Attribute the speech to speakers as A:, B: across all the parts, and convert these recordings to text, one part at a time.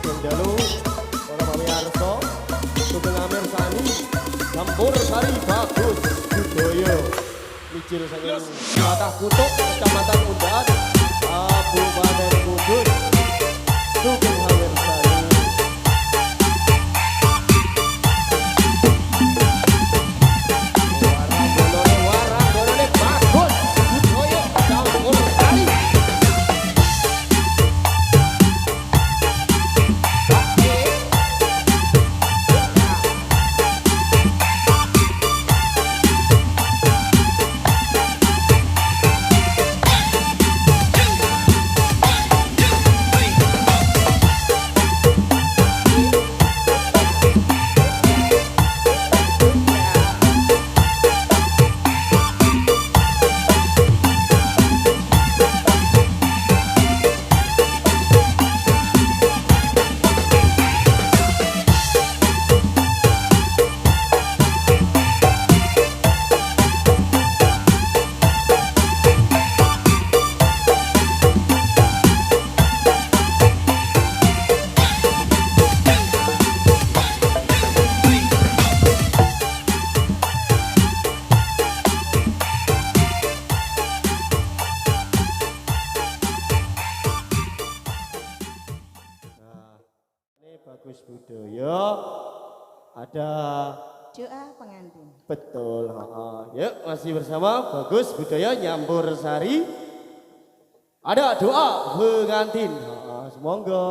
A: Sugeng Dalu, para pamirsa, Sugeng Amir Sani, Campur Sari Bagus Budaya. Mijil saking Latah Kutuk, Kecamatan Undan, Kabupaten Kudus. Sugeng Amir Sani. Warang bolone bagus budaya Campur Sari. Bagus budaya ada
B: doa pengantin.
A: betul. Yuk masih bersama Bagus Budaya Nyampur Sari. Ada doa pengantin. Semoga.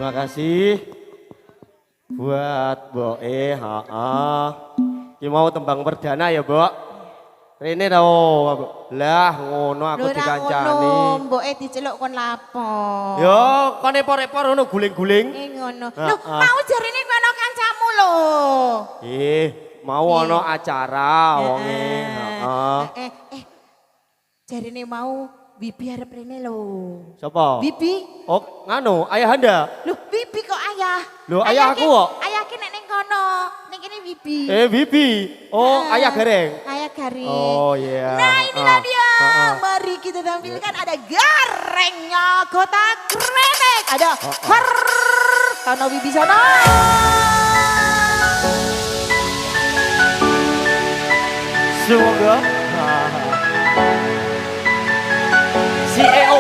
A: Terima kasih buat Boe, Ki mau tembang perdana ya, Mbok. Rene ta lah ngono aku dikancani.
B: Ngono, mboke diceluk kon lapo?
A: Yo, kon epor-epor ngono guling-guling.
B: Ngono. Lho, mau jarine kowe ana kancamu lho.
A: Mau ana acara wonge,
B: Jarine mau Bibi arep rene lho.
A: Sapa?
B: Bibi.
A: Oh, nganu, ayahanda.
B: Loh, Bibi kok ayah?
A: Loh, ayahku kok.
B: Ayahku nek ning kono, ning kene Bibi.
A: Bibi. Oh, ayah gareng.
B: Ayah gareng.
A: Oh, iya.
B: Nah, inilah dia. Mari kita tampilkan ada garengnya Kota Kretek. Ada Tono Wibisono.
A: Semoga CEO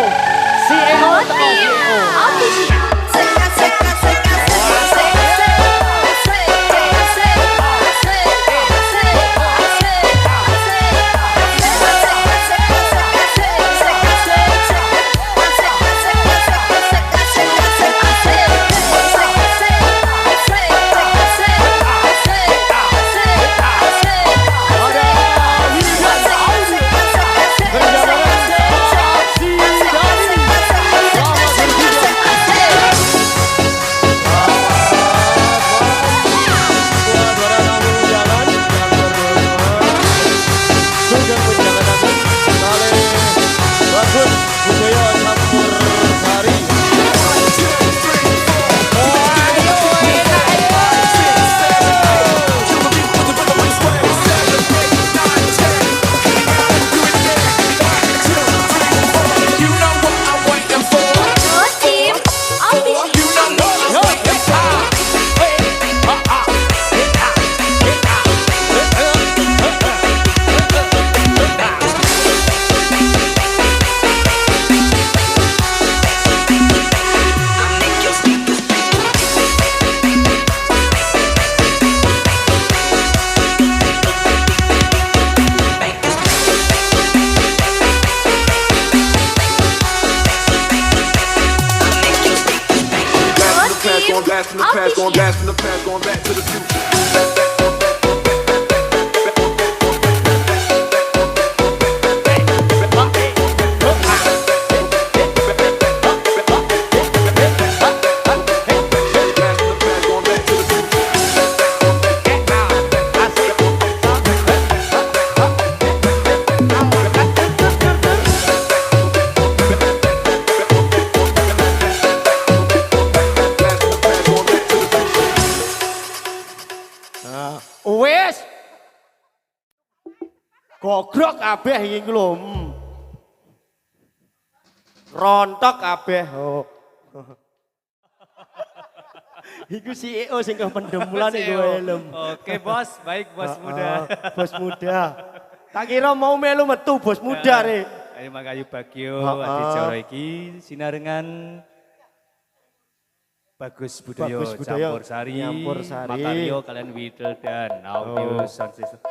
C: Going back from the past, going back to the future.
A: Wes. Gogrok kabeh iki lho. Rontok kabeh. Oh. Iku CEO sing kependemulan iku helm.
D: Oke, Bos. Baik, Bos muda.
A: Bos muda. Tak kira mau melu metu bos muda re.
D: Ayo Makayu Bagio Adijara iki sinarengan Bagus Budoyo Campur Sari, Makario kalian Widel dan Audio Sound System.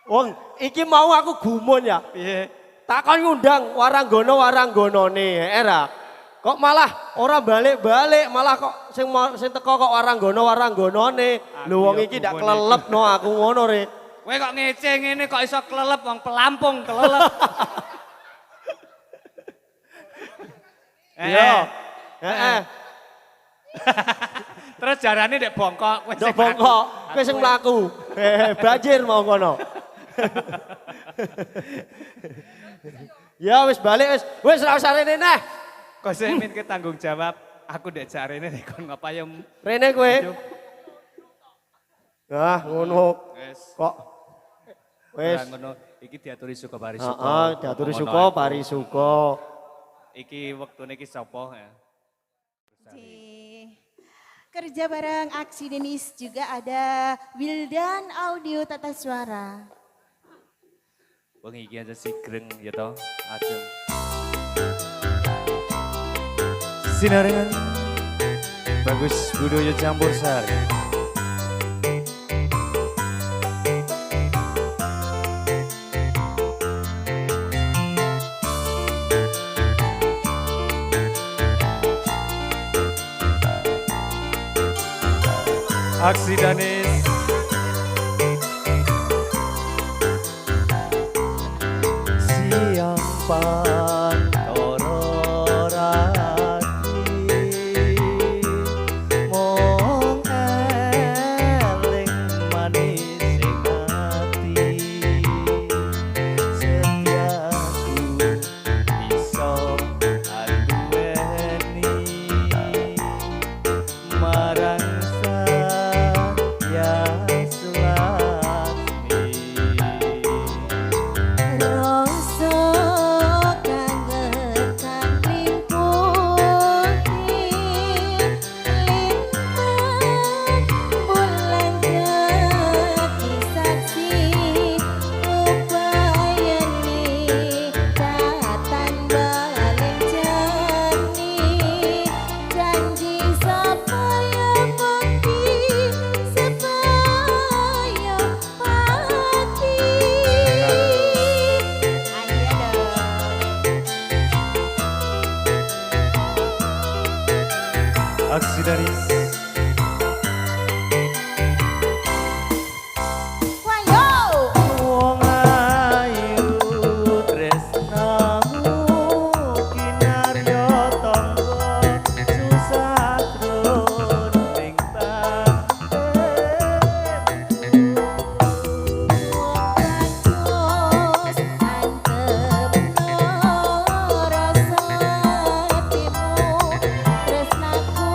A: Wong, iki mau aku gumun ya.
D: Piye?
A: Takon ngundang waranggono-waranggonone, era. Kok malah ora balik-balik, malah kok sing teko kok waranggono-waranggonone. Lho wong iki ndak kelelep no aku ngono re.
D: Kowe kok ngece ngene kok iso kelelep wong pelampung kelelep.
A: Iya. Heeh.
D: Terus jarane ndek bongkok, kowe
A: Ndek bongkok, kowe sing mlaku. Banjir mau ngono. Ya wis balik wis ora usah rene neh.
D: Kok sing minke tanggung jawab, aku ndek jarene nek kon ngapayem.
A: Rene kowe. Nah, ngono.
D: Wis.
A: Kok wis
D: ngono iki diaturi suka parisuka.
A: Heeh, diaturi suka parisuka.
D: Iki wektune iki sapa ya?
B: Kerja bareng Aksi Denis juga ada Wildan Audio Tata Suara.
D: Wong iki aja sigreng ya toh, adem. Sinarengan Bagus Budoyo Campur Sari. Aksi Danis. Siang pantoro rati mong eling manis sing ati setiaku iso anduweni marang sayang Sulasmi.
B: Rasa kangetan liputi lintang bulan jadi saksi upayani tatan balen jani janji supaya mati supaya pati.
D: Aksi Danis.
B: Wayo.
D: Wong ayu tresnamu kinarya tangga susah jroning banten.
B: Wakas antepno rasa hatimu tresnaku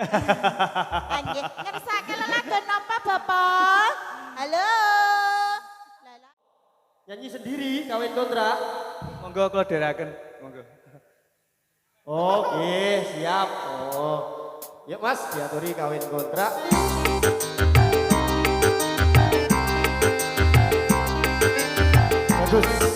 B: Anjir, ngersake lelagon napa Bapak? Halo. Lala.
A: Nyanyi sendiri kawin kontrak.
D: Monggo kula dherekaken. Monggo.
A: Oke, siap. Oh. Yuk Mas, diaturi kawin kontrak. Bagus.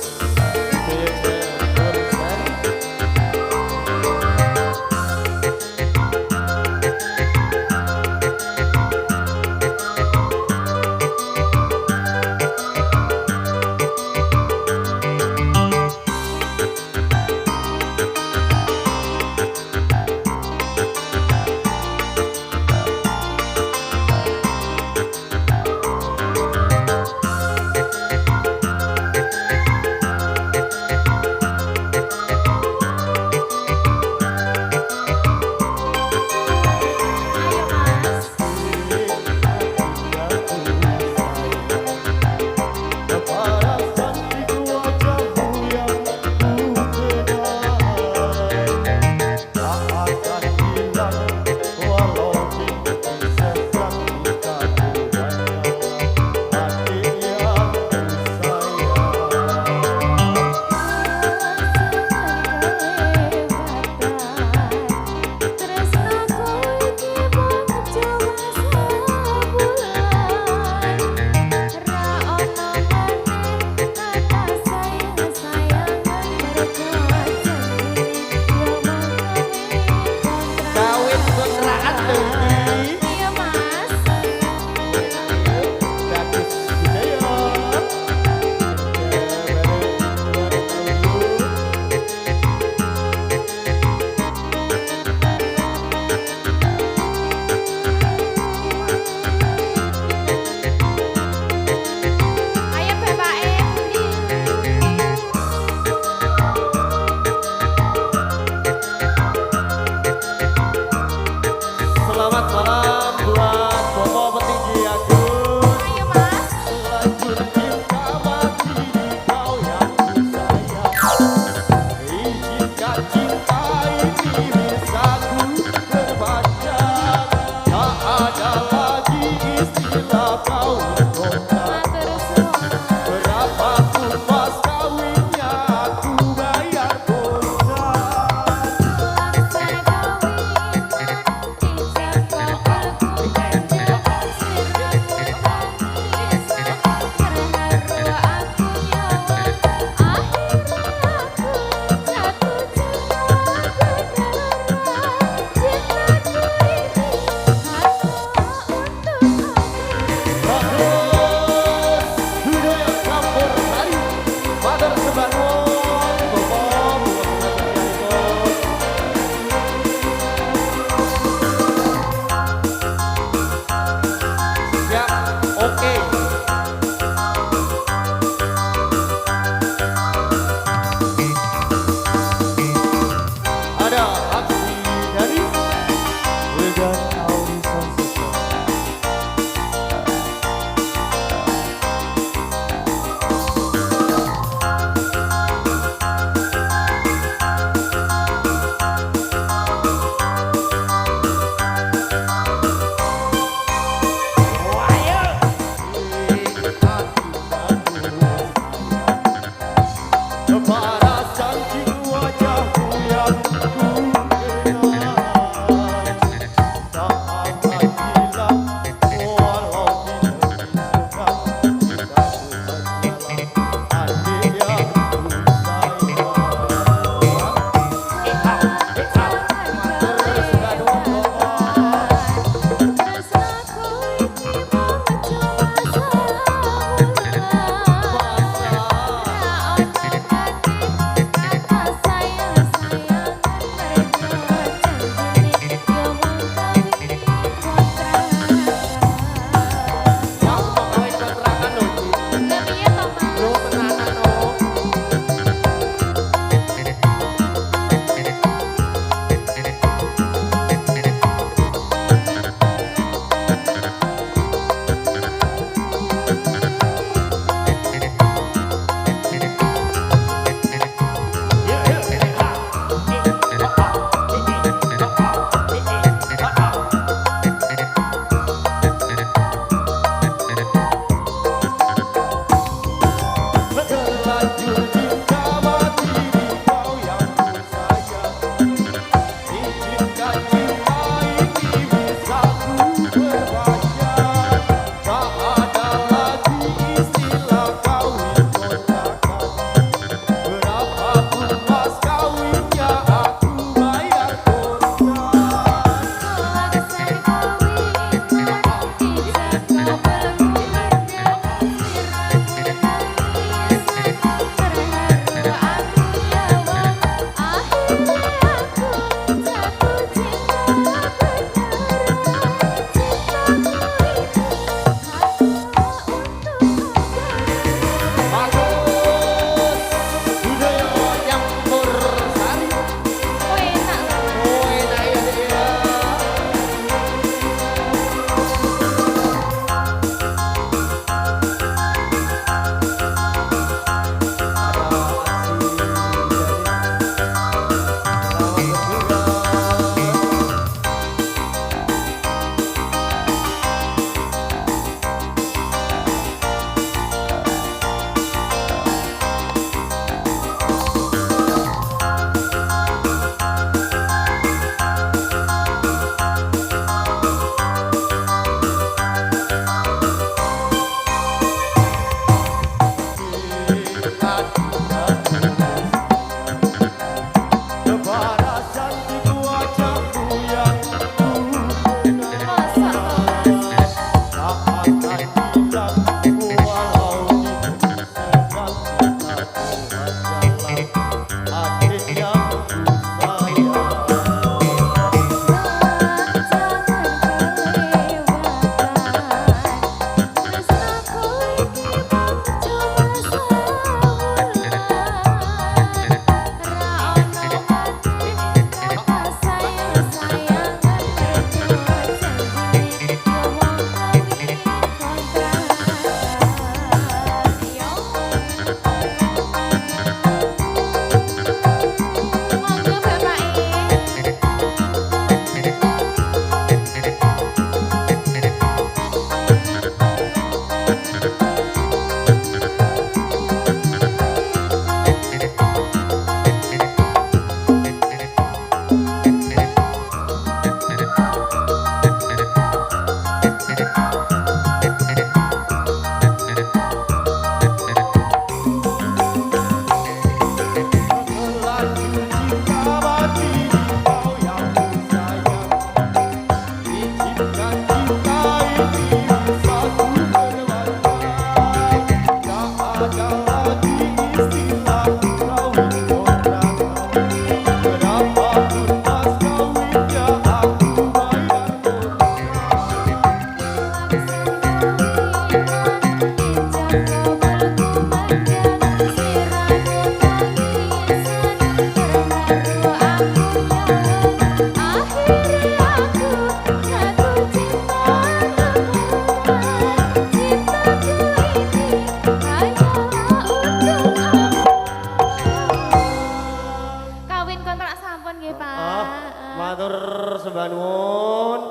A: nuwun.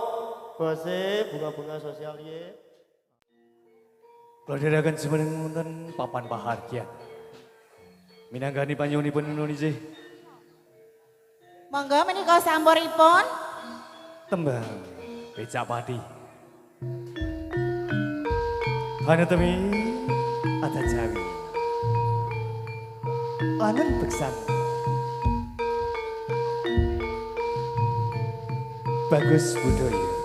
A: Bose bunga-bunga sosial ye.
D: Kula dherekaken jumeneng wonten papan pahargyan. Minanggani panyuwunipun Indonesia.
B: Monggo menika sampuripun.
D: Tembang becak padi. Hanatemi ada Jawi. Langen beksan. Bagus budaya.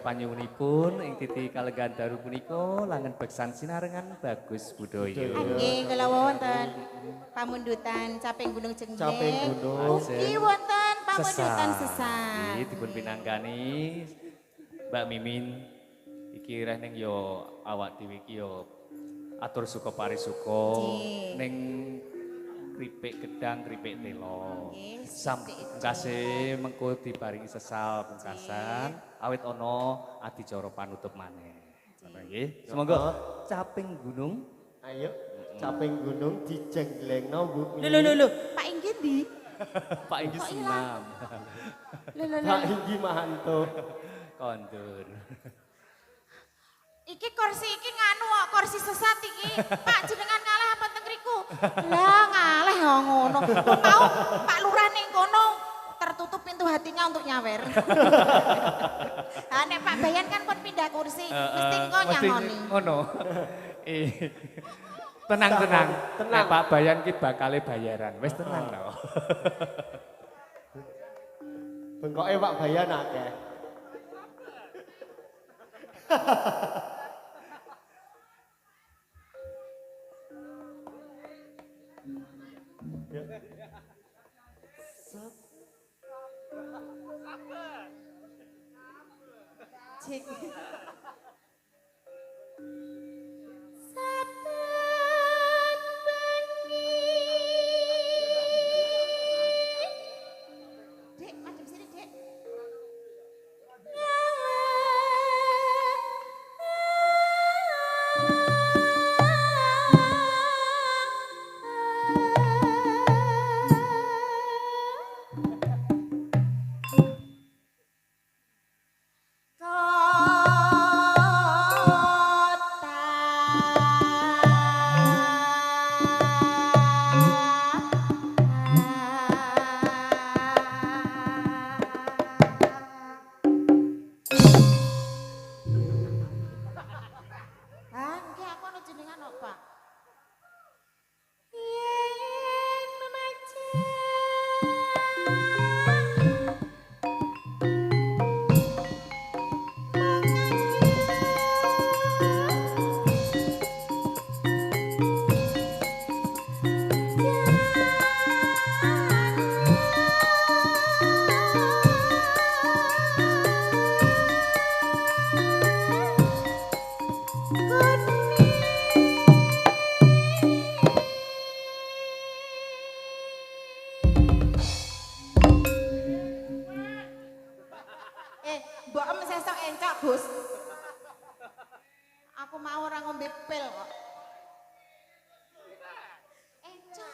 D: panyuwunipun ing titi kalegan daru punika langen beksan sinarengan bagus budaya.
B: Nggih, kula wonten pamundutan Caping Gunung Jenggeng.
A: Caping Gunung.
B: Ugi wonten pamundutan sesat.
D: Iki dipun pinanggani Mbak Mimin iki reh ning yo awak dhewe iki yo atur suka parisuka
B: Nggih.
D: ning kripik gedang, kripik telo.
B: Nggih,
D: Sampungkase mengko diparingi sesal pungkasan awit ana adicara panutup maneh. Ngono nggih. Semoga caping gunung.
A: Ayo, Caping Gunung dijengglengno Bu.
B: Lho, Pak Inggih ndi?
D: Pak Inggih
B: Kok
D: senam.
B: Lho.
A: Pak Inggi Mahanto.
D: Kondur.
B: Iki kursi iki nganu kok, kursi sesat iki. Pak jenengan ngalah apa teng ngriku? Lah ngalah ya ngono. Kok mau Pak Lurah ning kono tertutup pintu hatinya untuk nyawer. Nek Pak Bayan kan pun pindah kursi, mesti engko nyangoni.
D: Ngono. Tenang.
A: Tenang.
D: Nek Pak Bayan ki bakale bayaran. Wis tenang to.
A: Bengkoke Pak Bayan akeh.
B: Cek. Dek, madem sini, Dek. Mbok em sesok encok, Gus. Aku mau ora ngombe pil kok. Encok.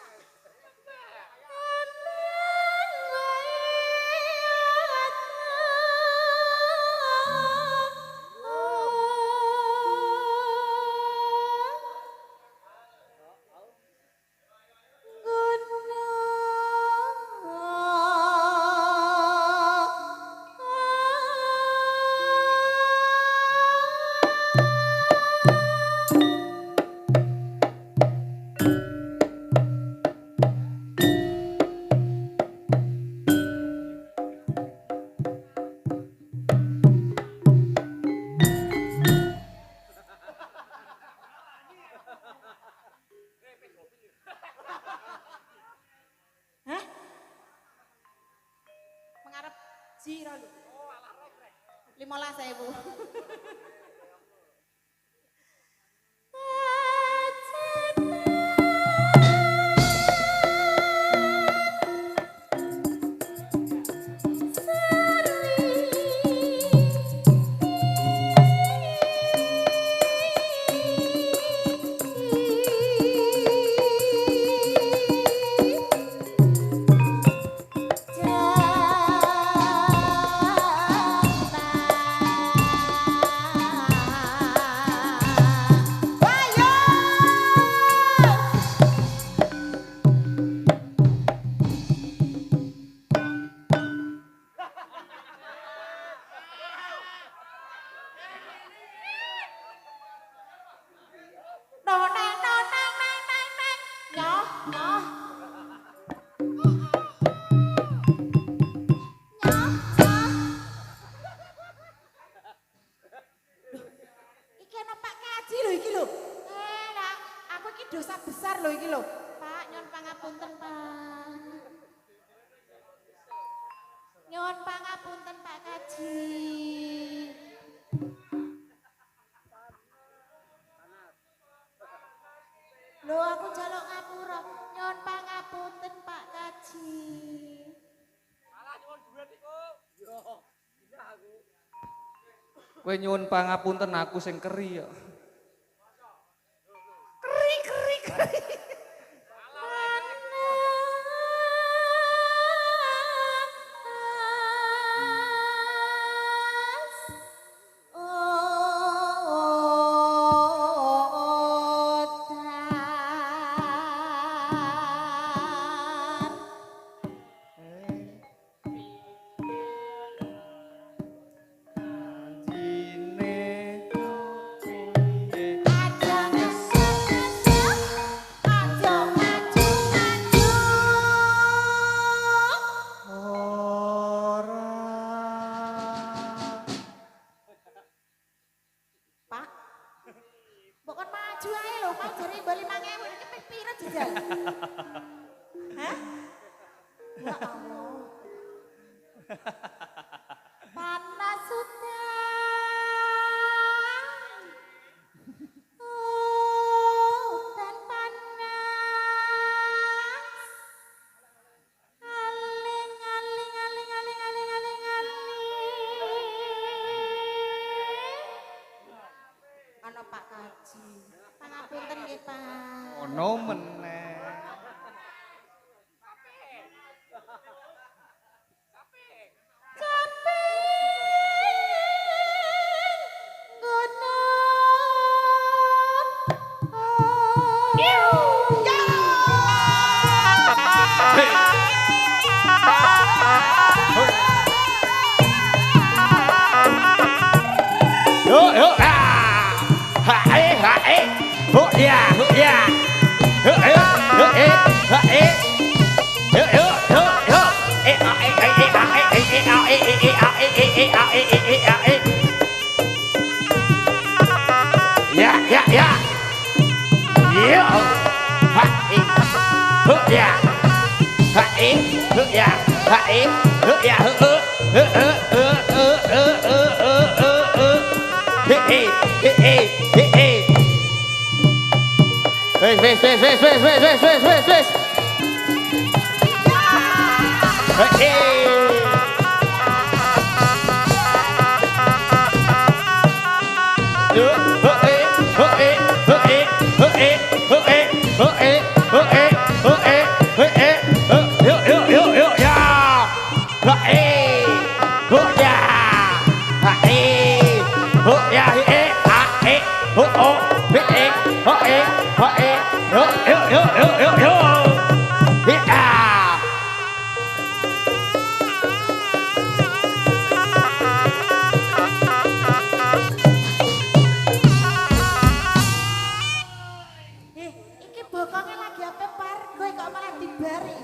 B: Hah? Mengarep jiro lho. 15.000. dosa besar loh iki loh. Pak, nyuwun pangapunten, Pak. Nyuwun pangapunten, Pak Kaji. Loh, aku jaluk ngapura. Nyuwun pangapunten, Pak Kaji.
D: Kowe nyuwun pangapunten aku sing keri ya.
B: Pak, bukan maju aja loh, Pak. Jadi beli mangewu ini pira jajal. Hah? Ya Allah. Panas sudah. Dan panas. Aling, aling, aling, aling, aling, aling, aling. Ano Pak Kaji. Pangapunten nggih, Pak.
D: Ono meneh.
B: Iki bokongnya lagi apa par? Gue kok malah dibari.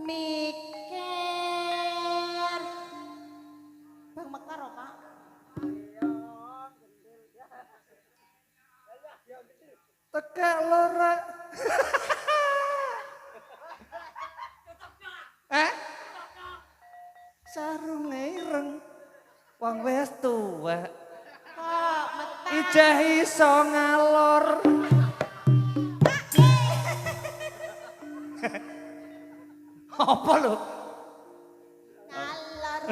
B: Mikir. Bang Mekar apa?
D: Tekek lora. Sarunge ireng. Wong wis tuwek.
B: Kok metar?
D: Ijeh iso ngalor. Apa lho?
B: Ngalor.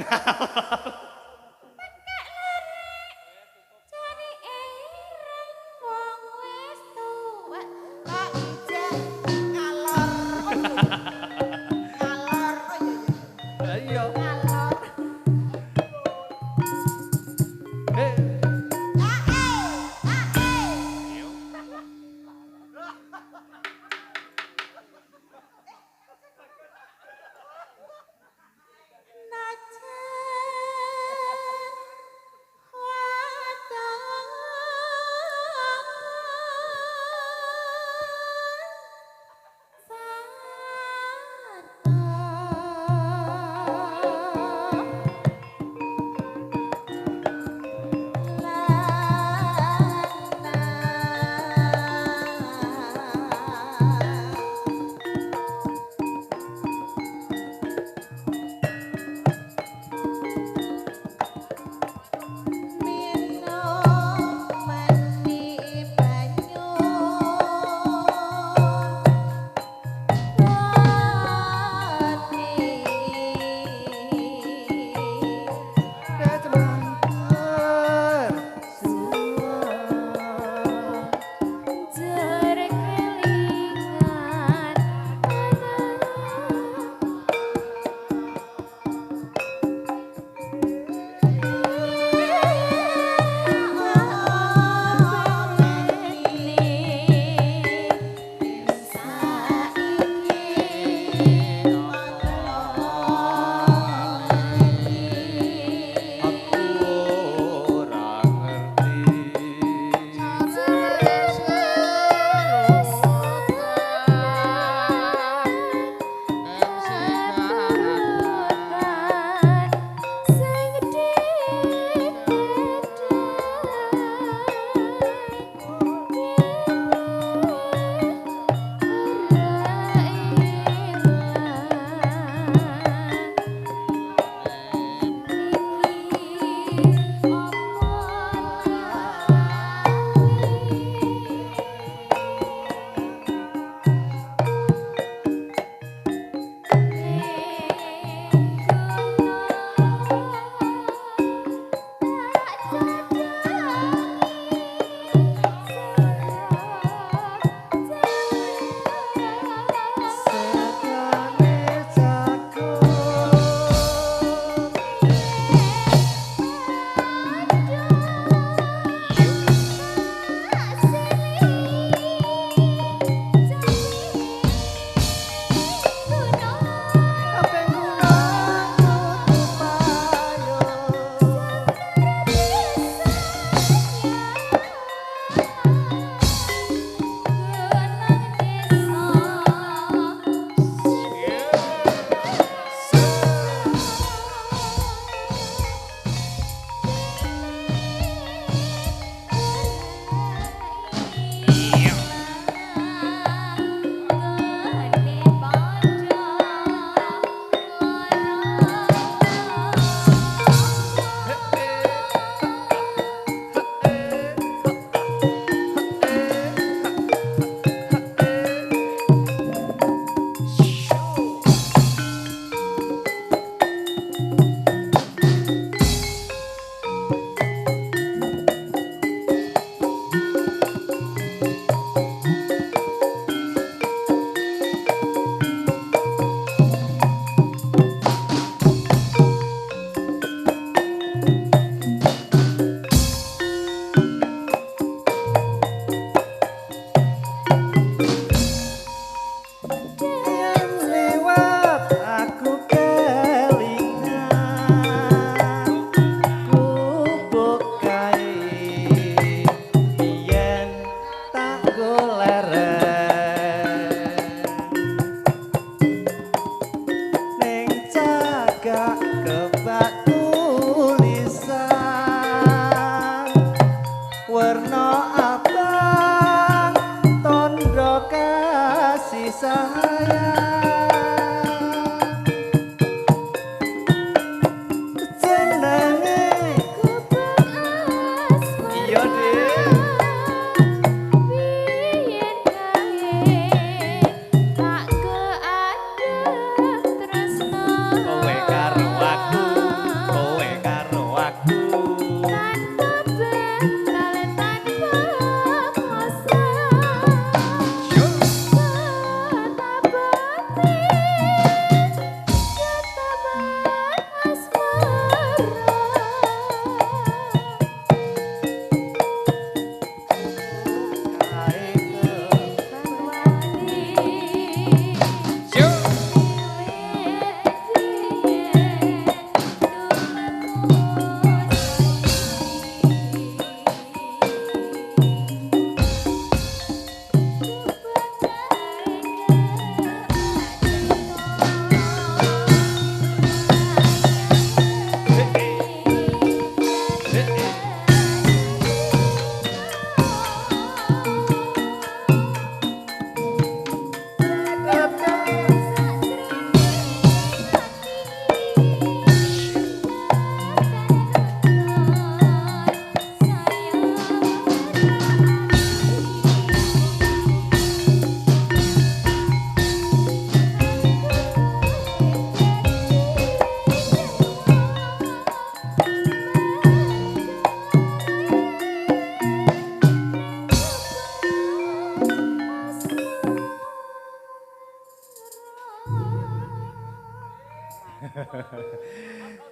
B: Cari ireng wong wis tuwek. Kok ijeh ngalor. Ngalor. Oh iya.
D: Iya.
B: Ngalor.
D: Iya, Dik. Kowe karo aku, kowe karo aku.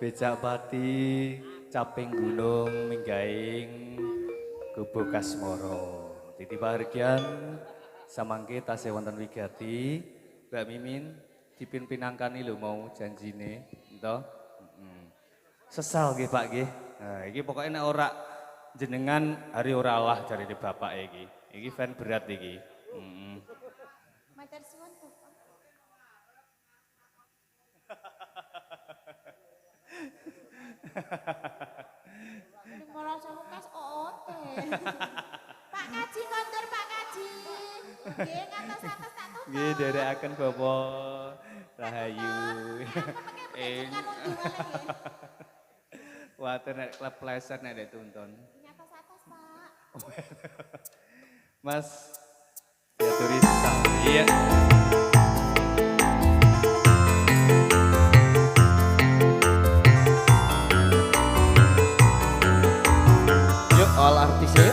D: Becak pati caping gunung minggaing Gubuk Kasmoro. Titi pahargyan samangke tasih wonten wigati Mbak Mimin dipin pinangkani lho mau janjine ento. Sesal nggih Pak nggih. Nah, iki pokoke nek ora jenengan hari ora lah jarine bapak iki. Iki fan berat iki.
B: Matur suwun Bapak. Ini malah saya kas OOT. Pak Kaji kondur Pak Kaji. Nggih ngatos-atos tak tutup.
D: Nggih derekaken Bapak Rahayu. Wah, nek klub pleset nek dituntun.
B: Ngatos-atos Pak.
D: Mas, ya turista. Iya.
A: Yuk all artisnya.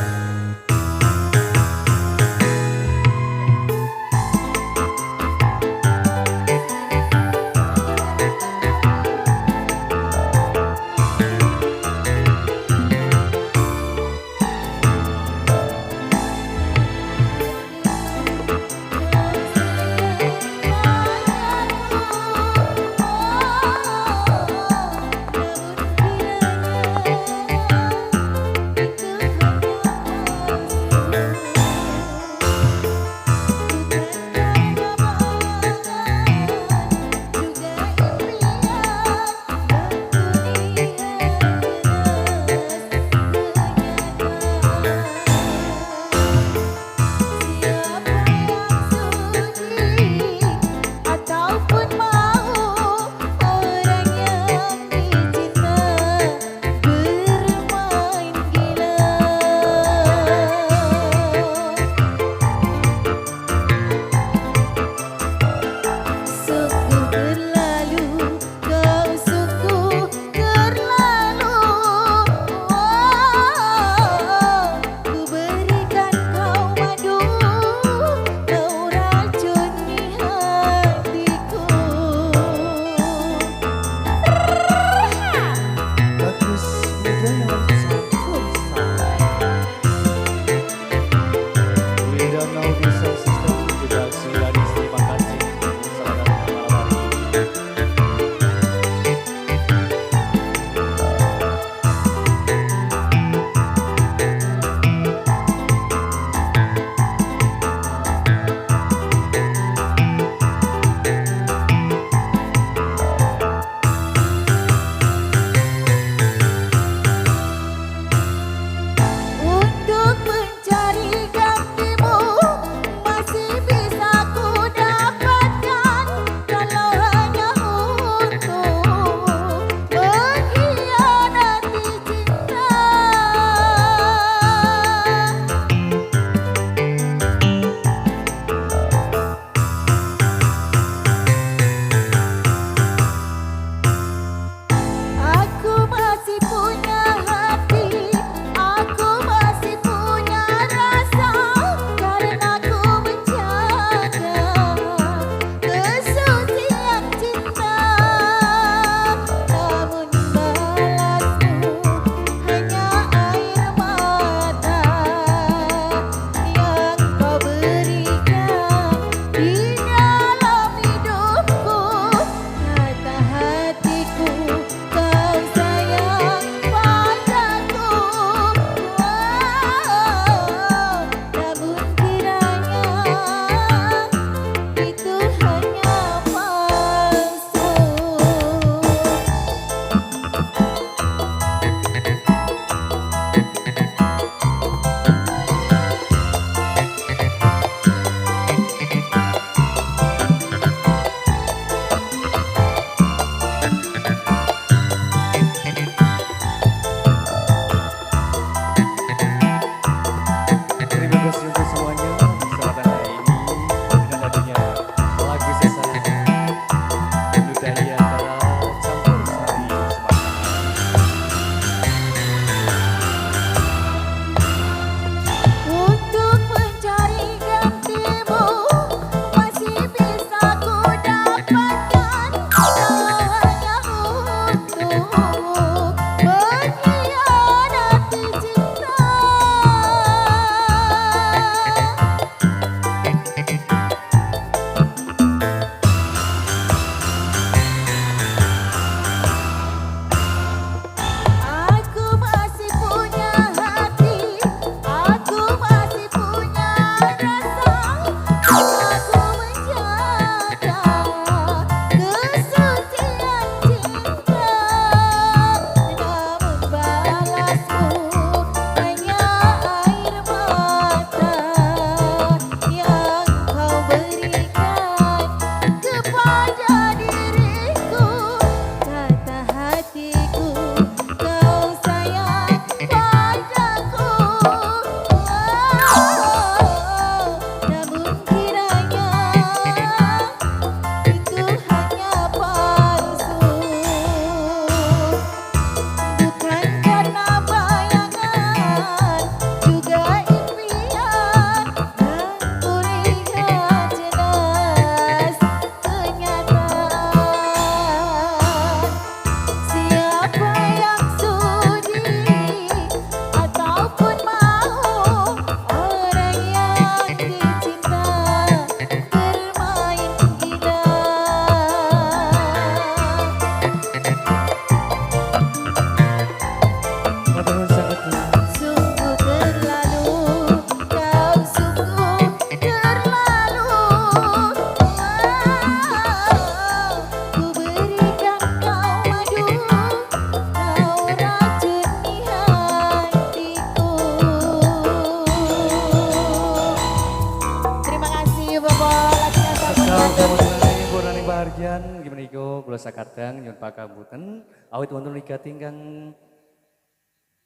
D: kula sakadang nyuwun pakambuten awit wonten wigati ingkang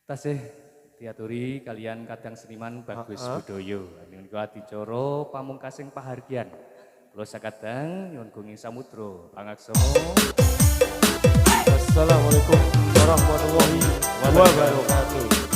D: tasih diaturi kalian kadang seniman Bagus Budoyo. Menika adicara pamungkasing pahargyan. Kula sakadang nyuwun gungging samudra pangaksama.
A: Assalamualaikum warahmatullahi wabarakatuh.